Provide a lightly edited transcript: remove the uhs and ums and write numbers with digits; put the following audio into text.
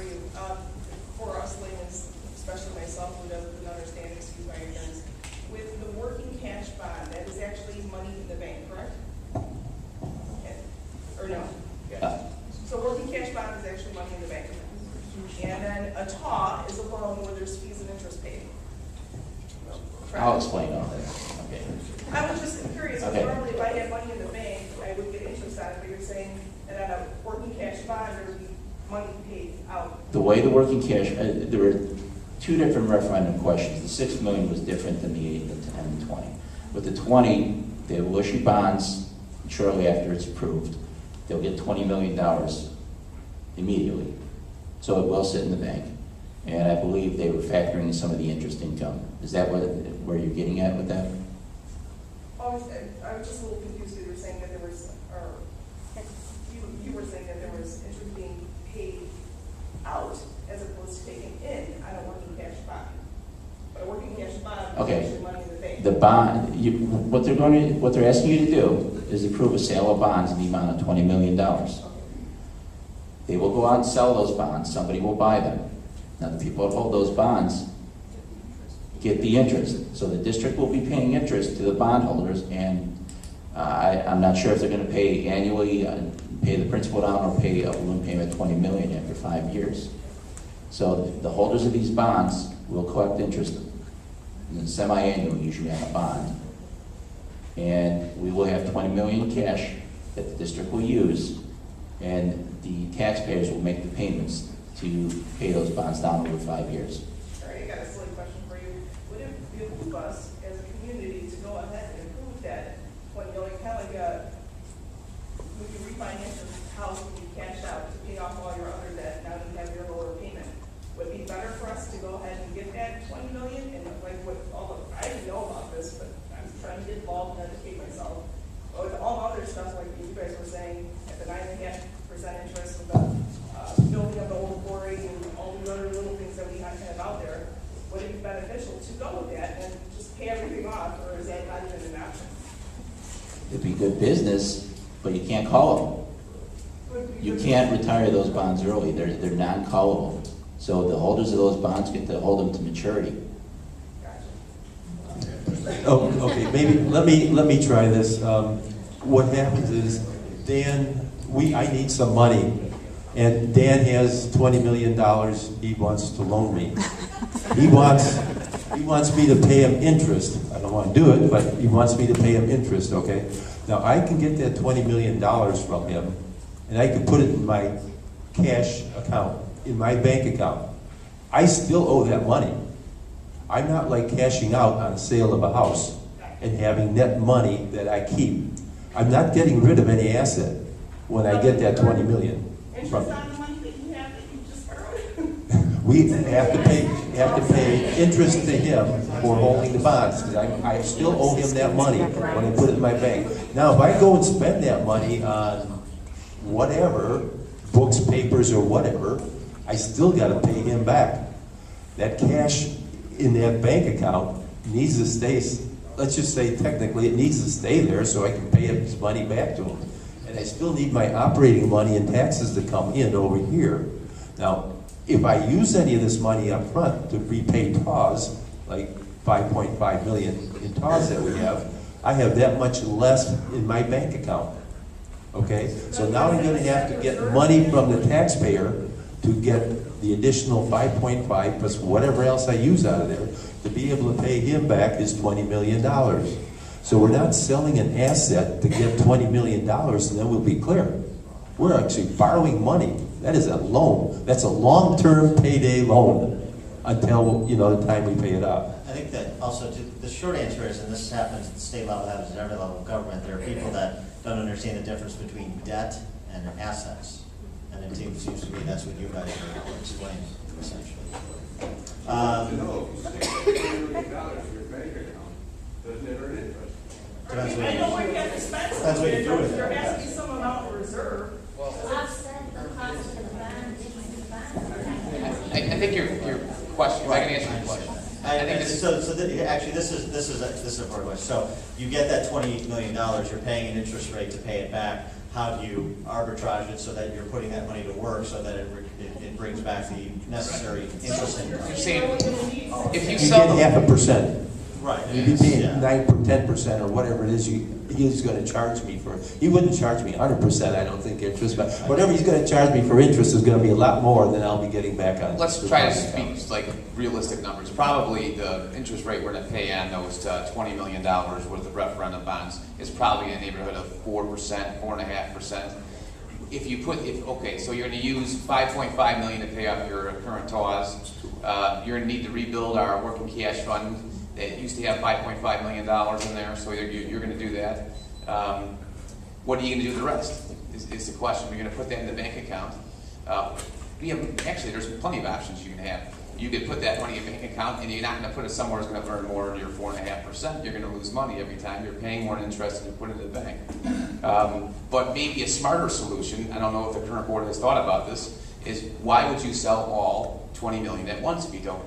for you. For us laymen, especially myself who doesn't understand, excuse my ignorance, with the working cash bond, that is actually money in the bank, correct? Okay. Or no? Yeah. So working cash bond is actually money in the bank. And then a TAW is a loan where there's fees and interest paid. Correct? I'll explain all that. Okay. I was just curious, because Okay. normally if I had money in the bank, I would get interest on it, but you're saying that on a working cash bond, there would be money paid out. The way the working cash, there were two different referendum questions. The 6 million was different than the 8, the 10, and 20. With the 20, they will issue bonds shortly after it's approved. They'll get $20 million immediately. So it will sit in the bank. And I believe they were factoring in some of the interest income. Is that where you're getting at with that? I was just a little confused because you were saying that there was, or you were saying that there was interest being paid out as opposed to taken in on a working cash bond. But a working cash bond Okay. is actually money in the bank. The bond, what they're asking you to do is approve a sale of bonds in the amount of $20 million. They will go out and sell those bonds. Somebody will buy them. Now, the people that hold those bonds get the interest. So the district will be paying interest to the bondholders, and I'm not sure if they're going to pay annually, pay the principal down, or pay a balloon payment of $20 million after 5 years. So the holders of these bonds will collect interest semi-annually, usually on a bond, and we will have $20 million in cash that the district will use, and the taxpayers will make the payments to pay those bonds down over 5 years. All right, I got a silly question for you. Would it behoove us as a community to go ahead and approve that when you're like, kind of like when you refinance your house, when you cash out to pay off all your other debt, now you have your lower payment? Would it be better for us to go ahead and get that 20 million and like with all the, I didn't know about this, but I'm trying to get involved and educate myself. But with all other stuff, like you guys were saying, at the 9.5% interest with the building of the old quarry and all the other little things that we have out there, would it be beneficial to go with that and just pay everything off, or is that not even an option? It'd be good business, but you can't call them. You can't retire those bonds early. They're non-callable. So the holders of those bonds get to hold them to maturity. Oh, okay, maybe, let me try this. What happens is, Dan, I need some money, and Dan has $20 million he wants to loan me. He wants me to pay him interest. I don't want to do it, but he wants me to pay him interest, okay? Now, I can get that $20 million from him, and I can put it in my cash account, in my bank account. I still owe that money. I'm not like cashing out on a sale of a house and having net money that I keep. I'm not getting rid of any asset when I get that 20 million. Interest on the money that you have that you just borrowed? We have to pay interest to him for holding the bonds, because I still owe him that money when I put it in my bank. Now, if I go and spend that money on whatever, books, papers, or whatever, I still got to pay him back. That cash in that bank account needs to stay, let's just say technically it needs to stay there so I can pay his money back to him. And I still need my operating money and taxes to come in over here. Now, if I use any of this money up front to repay TAWs, like 5.5 million in TAWs that we have, I have that much less in my bank account. Okay? So now I'm going to have to get money from the taxpayer to get the additional 5.5 plus whatever else I use out of there to be able to pay him back his $20 million. So we're not selling an asset to get $20 million and then we'll be clear. We're actually borrowing money. That is a loan. That's a long-term payday loan until, the time we pay it off. I think that also, the short answer is, and this happens at the state level, happens at every level of government, there are people that don't understand the difference between debt and assets. And it seems to me that's what you guys are explaining, essentially. Depends I know where you have to spend some. Depends what you do with it. There has to be some amount of reserve. Offset the cost of the bond, into the bond. I think your question, if I can answer your question. I think this is, Actually, this is a important question. So you get that $20 million, you're paying an interest rate to pay it back. how do you arbitrage it so that you're putting that money to work, so that it brings back the necessary interest income? You're saying, if you You sell get the, 0.5%. Right. You'd be paying Yeah. 9 or 10% or whatever it is he's gonna charge me for. He wouldn't charge me 100%, I don't think, interest, but whatever he's gonna charge me for interest is gonna be a lot more than I'll be getting back on. let's the try to bank account. speak like realistic numbers. Probably the interest rate we're gonna pay on those $20 million worth of referendum bonds is probably in the neighborhood of 4%, 4.5%. Okay, so you're gonna use 5.5 million to pay off your current TOAs. You're gonna need to rebuild our working cash fund. It used to have $5.5 million in there, so you're gonna do that. What are you gonna do with the rest, is the question. You're gonna put that in the bank account. Actually, there's plenty of options you can have. You could put that money in a bank account, and you're not gonna put it somewhere that's gonna earn more than your 4.5%. You're gonna lose money every time. You're paying more in interest than you put it in the bank. But maybe a smarter solution, I don't know if the current board has thought about this, is why would you sell all 20 million at once if you don't